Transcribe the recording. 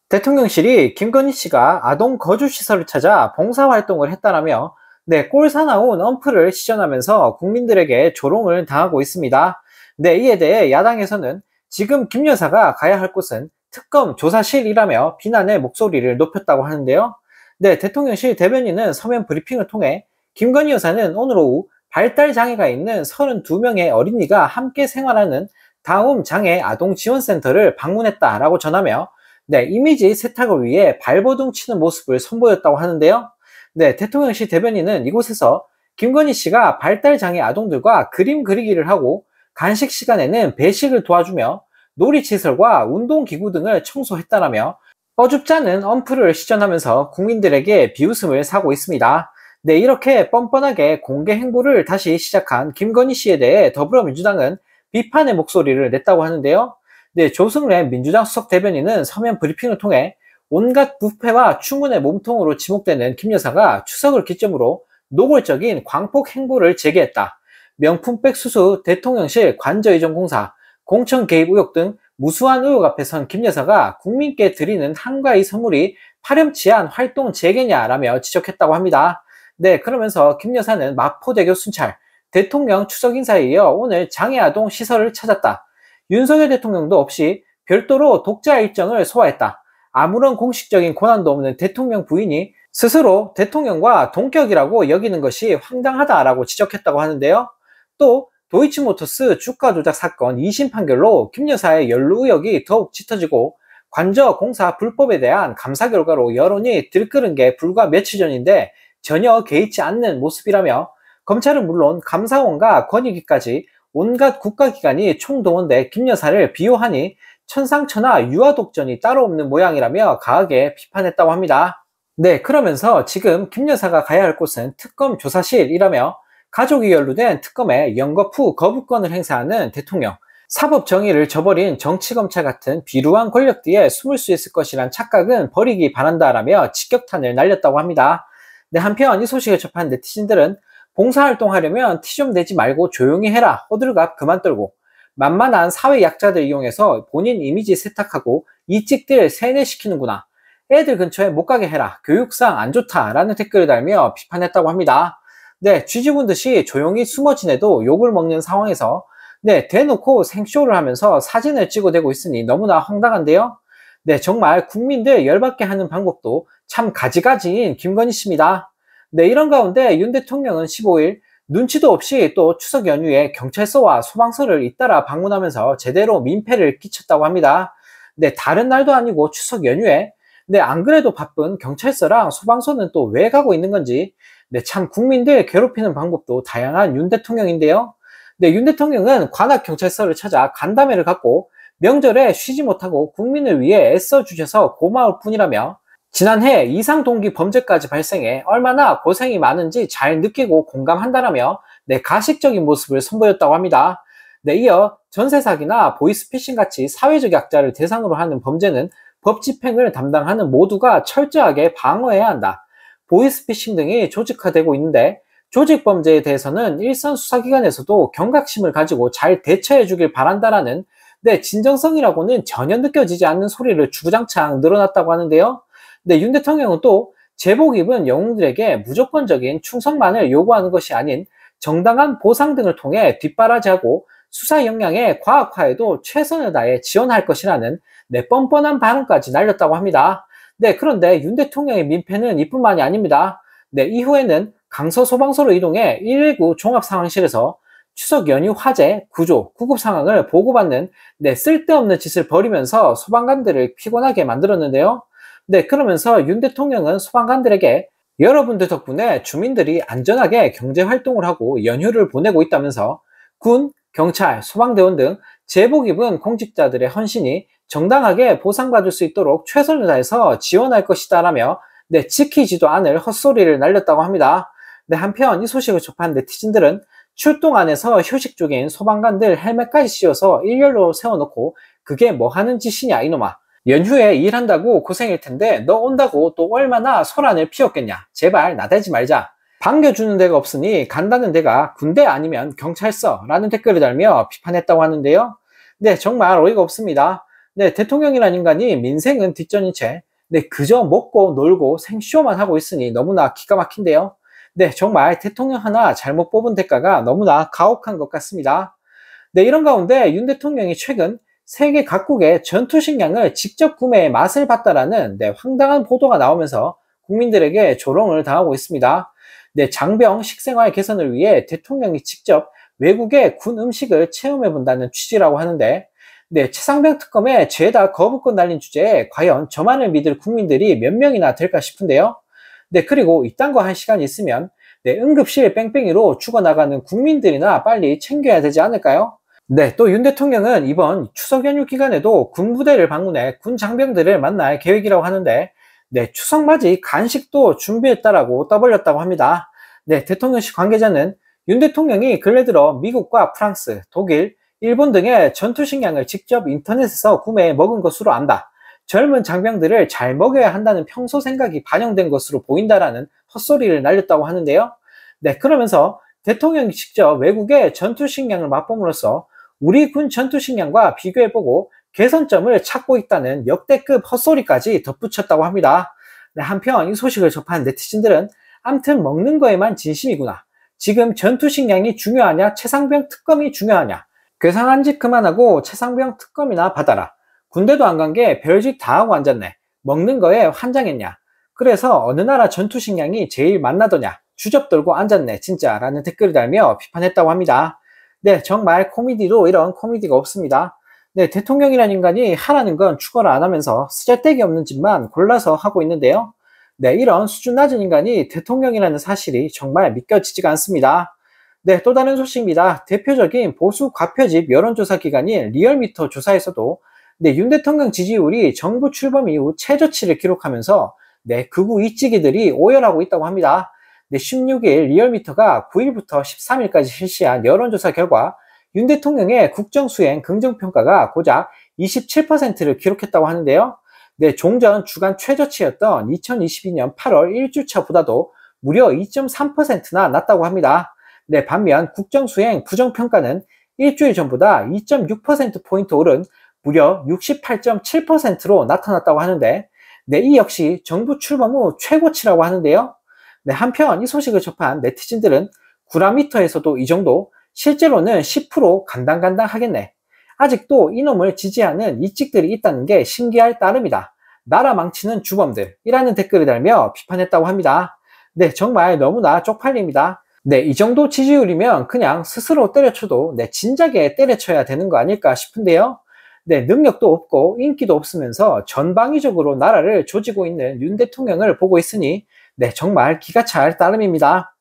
대통령실이 김건희 씨가 아동 거주시설을 찾아 봉사활동을 했다라며 꼴사 나온 엄프를 시전하면서 국민들에게 조롱을 당하고 있습니다. 이에 대해 야당에서는 지금 김 여사가 가야 할 곳은 특검 조사실이라며 비난의 목소리를 높였다고 하는데요. 대통령실 대변인은 서면 브리핑을 통해 김건희 여사는 오늘 오후 발달 장애가 있는 32명의 어린이가 함께 생활하는 다음 장애 아동 지원센터를 방문했다라고 전하며 이미지 세탁을 위해 발버둥 치는 모습을 선보였다고 하는데요. 대통령실 대변인은 이곳에서 김건희 씨가 발달장애 아동들과 그림 그리기를 하고 간식 시간에는 배식을 도와주며 놀이시설과 운동기구 등을 청소했다라며 어줍지 않은 엄프를 시전하면서 국민들에게 비웃음을 사고 있습니다. 이렇게 뻔뻔하게 공개 행보를 다시 시작한 김건희 씨에 대해 더불어민주당은 비판의 목소리를 냈다고 하는데요. 조승래 민주당 수석 대변인은 서면 브리핑을 통해 온갖 부패와 추문의 몸통으로 지목되는 김 여사가 추석을 기점으로 노골적인 광폭 행보를 제기했다. 명품백 수수, 대통령실 관저이전 공사, 공천 개입 의혹 등 무수한 의혹 앞에 선 김 여사가 국민께 드리는 한가위 선물이 파렴치한 활동 재개냐라며 지적했다고 합니다. 그러면서 김 여사는 마포대교 순찰, 대통령 추석 인사에 이어 오늘 장애아동 시설을 찾았다. 윤석열 대통령도 없이 별도로 독자 일정을 소화했다. 아무런 공식적인 권한도 없는 대통령 부인이 스스로 대통령과 동격이라고 여기는 것이 황당하다라고 지적했다고 하는데요. 또 도이치모터스 주가 조작 사건 2심 판결로 김 여사의 연루 의혹이 더욱 짙어지고 관저 공사 불법에 대한 감사 결과로 여론이 들끓은 게 불과 며칠 전인데 전혀 개의치 않는 모습이라며 검찰은 물론 감사원과 권익위까지 온갖 국가기관이 총동원돼 김 여사를 비호하니 천상천하 유아독전이 따로 없는 모양이라며 가하게 비판했다고 합니다. 그러면서 지금 김 여사가 가야 할 곳은 특검 조사실이라며 가족이 연루된 특검에 연거푸 거부권을 행사하는 대통령, 사법 정의를 저버린 정치검찰 같은 비루한 권력 뒤에 숨을 수 있을 것이란 착각은 버리기 바란다라며 직격탄을 날렸다고 합니다. 한편 이 소식을 접한 네티즌들은 봉사활동하려면 티 좀 내지 말고 조용히 해라, 호들갑 그만 떨고 만만한 사회 약자들 이용해서 본인 이미지 세탁하고 이찍들 세뇌시키는구나, 애들 근처에 못 가게 해라, 교육상 안 좋다 라는 댓글을 달며 비판했다고 합니다. 쥐집은 듯이 조용히 숨어 지내도 욕을 먹는 상황에서 대놓고 생쇼를 하면서 사진을 찍어대고 있으니 너무나 황당한데요. 정말 국민들 열받게 하는 방법도 참 가지가지인 김건희 씨입니다. 이런 가운데 윤 대통령은 15일 눈치도 없이 또 추석 연휴에 경찰서와 소방서를 잇따라 방문하면서 제대로 민폐를 끼쳤다고 합니다. 다른 날도 아니고 추석 연휴에 안 그래도 바쁜 경찰서랑 소방서는 또 왜 가고 있는 건지 참 국민들 괴롭히는 방법도 다양한 윤 대통령인데요. 윤 대통령은 관악경찰서를 찾아 간담회를 갖고 명절에 쉬지 못하고 국민을 위해 애써주셔서 고마울 뿐이라며 지난해 이상 동기 범죄까지 발생해 얼마나 고생이 많은지 잘 느끼고 공감한다라며 가식적인 모습을 선보였다고 합니다. 이어 전세 사기나 보이스피싱 같이 사회적 약자를 대상으로 하는 범죄는 법 집행을 담당하는 모두가 철저하게 방어해야 한다. 보이스피싱 등이 조직화되고 있는데 조직범죄에 대해서는 일선 수사기관에서도 경각심을 가지고 잘 대처해 주길 바란다라는 진정성이라고는 전혀 느껴지지 않는 소리를 주구장창 늘어났다고 하는데요. 윤 대통령은 또 제복 입은 영웅들에게 무조건적인 충성만을 요구하는 것이 아닌 정당한 보상 등을 통해 뒷바라지하고 수사 역량의 과학화에도 최선을 다해 지원할 것이라는 뻔뻔한 발언까지 날렸다고 합니다. 그런데 윤 대통령의 민폐는 이뿐만이 아닙니다. 이후에는 강서 소방서로 이동해 119 종합상황실에서 추석 연휴 화재, 구조, 구급 상황을 보고받는 쓸데없는 짓을 벌이면서 소방관들을 피곤하게 만들었는데요. 그러면서 윤 대통령은 소방관들에게 여러분들 덕분에 주민들이 안전하게 경제활동을 하고 연휴를 보내고 있다면서 군, 경찰, 소방대원 등 제복 입은 공직자들의 헌신이 정당하게 보상받을 수 있도록 최선을 다해서 지원할 것이다 라며 지키지도 않을 헛소리를 날렸다고 합니다. 한편 이 소식을 접한 네티즌들은 출동 안에서 휴식 중인 소방관들 헬멧까지 씌워서 일렬로 세워놓고 그게 뭐 하는 짓이냐 이놈아, 연휴에 일한다고 고생일 텐데 너 온다고 또 얼마나 소란을 피웠겠냐, 제발 나대지 말자, 반겨주는 데가 없으니 간다는 데가 군대 아니면 경찰서 라는 댓글을 달며 비판했다고 하는데요. 정말 어이가 없습니다. 네, 대통령이란 인간이 민생은 뒷전인 채 네, 그저 먹고 놀고 생쇼만 하고 있으니 너무나 기가 막힌데요. 네, 정말 대통령 하나 잘못 뽑은 대가가 너무나 가혹한 것 같습니다. 네, 이런 가운데 윤 대통령이 최근 세계 각국의 전투식량을 직접 구매해 맛을 봤다라는 네, 황당한 보도가 나오면서 국민들에게 조롱을 당하고 있습니다. 네, 장병 식생활 개선을 위해 대통령이 직접 외국의 군 음식을 체험해 본다는 취지라고 하는데, 네, 최상병 특검에 죄다 거부권 날린 주제에 과연 저만을 믿을 국민들이 몇 명이나 될까 싶은데요. 네, 그리고 이딴 거 할 시간이 있으면 네, 응급실 뺑뺑이로 죽어나가는 국민들이나 빨리 챙겨야 되지 않을까요? 네, 또 윤 대통령은 이번 추석 연휴 기간에도 군부대를 방문해 군 장병들을 만날 계획이라고 하는데, 네, 추석 맞이 간식도 준비했다라고 떠벌렸다고 합니다. 네, 대통령실 관계자는 윤 대통령이 근래 들어 미국과 프랑스, 독일, 일본 등의 전투식량을 직접 인터넷에서 구매해 먹은 것으로 안다. 젊은 장병들을 잘 먹여야 한다는 평소 생각이 반영된 것으로 보인다라는 헛소리를 날렸다고 하는데요. 네, 그러면서 대통령이 직접 외국의 전투식량을 맛봄으로써 우리 군 전투식량과 비교해보고 개선점을 찾고 있다는 역대급 헛소리까지 덧붙였다고 합니다. 네, 한편 이 소식을 접한 네티즌들은 암튼 먹는 거에만 진심이구나. 지금 전투식량이 중요하냐 최상병 특검이 중요하냐. 괴상한 짓 그만하고 최상병 특검이나 받아라. 군대도 안 간 게 별짓 다 하고 앉았네. 먹는 거에 환장했냐. 그래서 어느 나라 전투식량이 제일 맛나더냐. 주접 떨고 앉았네 진짜 라는 댓글을 달며 비판했다고 합니다. 네, 정말 코미디도 이런 코미디가 없습니다. 네, 대통령이라는 인간이 하라는 건 추가를 안 하면서 쓰잘데기 없는 짓만 골라서 하고 있는데요. 네, 이런 수준 낮은 인간이 대통령이라는 사실이 정말 믿겨지지가 않습니다. 네, 또 다른 소식입니다. 대표적인 보수 과표집 여론조사 기관인 리얼미터 조사에서도 네, 윤 대통령 지지율이 정부 출범 이후 최저치를 기록하면서 네, 극우 이찌기들이 오열하고 있다고 합니다. 네, 16일 리얼미터가 9일부터 13일까지 실시한 여론조사 결과 윤 대통령의 국정수행 긍정평가가 고작 27%를 기록했다고 하는데요. 네, 종전 주간 최저치였던 2022년 8월 1주차보다도 무려 2.3%나 낮다고 합니다. 네, 반면 국정수행 부정평가는 일주일 전보다 2.6%포인트 오른 무려 68.7%로 나타났다고 하는데, 네, 이 역시 정부 출범 후 최고치라고 하는데요. 네, 한편 이 소식을 접한 네티즌들은 구라미터에서도 이 정도, 실제로는 10% 간당간당 하겠네. 아직도 이놈을 지지하는 이찍들이 있다는 게 신기할 따름이다. 나라 망치는 주범들이라는 댓글을 달며 비판했다고 합니다. 네, 정말 너무나 쪽팔립니다. 네, 이 정도 지지율이면 그냥 스스로 때려쳐도 네, 진작에 때려쳐야 되는 거 아닐까 싶은데요. 네, 능력도 없고 인기도 없으면서 전방위적으로 나라를 조지고 있는 윤 대통령을 보고 있으니 네, 정말 기가 찰 따름입니다.